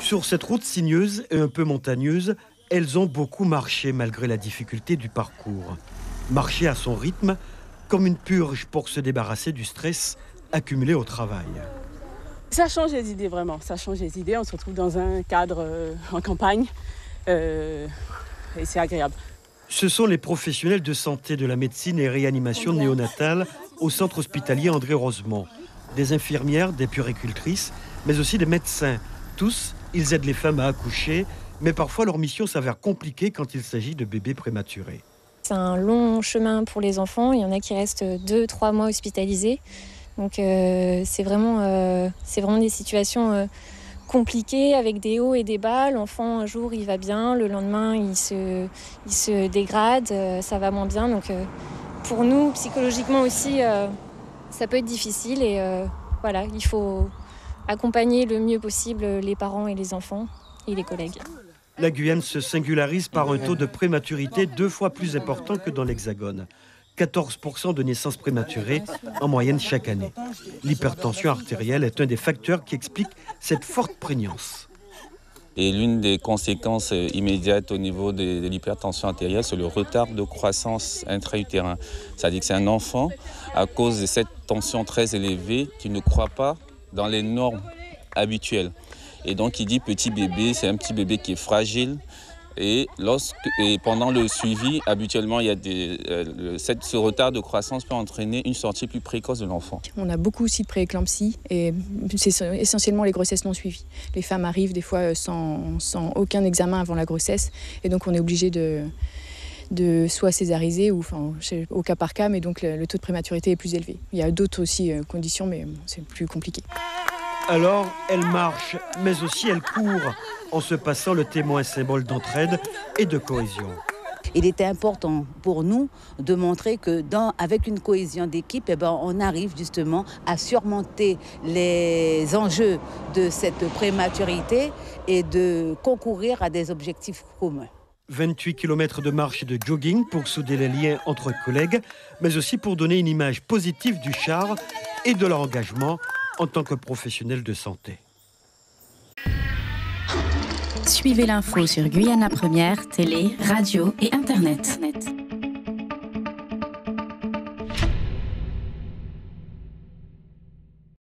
Sur cette route sinueuse et un peu montagneuse, elles ont beaucoup marché malgré la difficulté du parcours. Marcher à son rythme, comme une purge pour se débarrasser du stress accumulé au travail. Ça change les idées, vraiment. Ça change les idées. On se retrouve dans un cadre en campagne et c'est agréable. Ce sont les professionnels de santé de la médecine et réanimation néonatale au centre hospitalier André Rosemont. Des infirmières, des puéricultrices, mais aussi des médecins. Tous, ils aident les femmes à accoucher, mais parfois leur mission s'avère compliquée quand il s'agit de bébés prématurés. C'est un long chemin pour les enfants. Il y en a qui restent 2-3 mois hospitalisés. Donc c'est vraiment des situations compliquées avec des hauts et des bas. L'enfant, un jour, il va bien. Le lendemain, il se dégrade. Ça va moins bien. Donc pour nous, psychologiquement aussi, ça peut être difficile. Et voilà, il faut accompagner le mieux possible les parents et les enfants et les collègues. La Guyane se singularise par un taux de prématurité 2 fois plus important que dans l'Hexagone. 14% de naissances prématurées en moyenne chaque année. L'hypertension artérielle est un des facteurs qui explique cette forte prégnance. Et l'une des conséquences immédiates au niveau de l'hypertension artérielle, c'est le retard de croissance intra-utérin. C'est-à-dire que c'est un enfant, à cause de cette tension très élevée, qui ne croit pas dans les normes habituelles. Et donc, il dit petit bébé, c'est un petit bébé qui est fragile. Et pendant le suivi, habituellement, il y a ce retard de croissance peut entraîner une sortie plus précoce de l'enfant. On a beaucoup aussi de prééclampsie et c'est essentiellement les grossesses non suivies. Les femmes arrivent des fois sans aucun examen avant la grossesse et donc on est obligé de soit césariser ou au cas par cas, mais donc le taux de prématurité est plus élevé. Il y a d'autres aussi conditions, mais c'est plus compliqué. Alors, elle marche, mais aussi elle court, en se passant le témoin symbole d'entraide et de cohésion. Il était important pour nous de montrer que avec une cohésion d'équipe, on arrive justement à surmonter les enjeux de cette prématurité et de concourir à des objectifs communs. 28 km de marche et de jogging pour souder les liens entre collègues, mais aussi pour donner une image positive du char et de leur engagement en tant que professionnels de santé. Suivez l'info sur Guyana Première, télé, radio et Internet.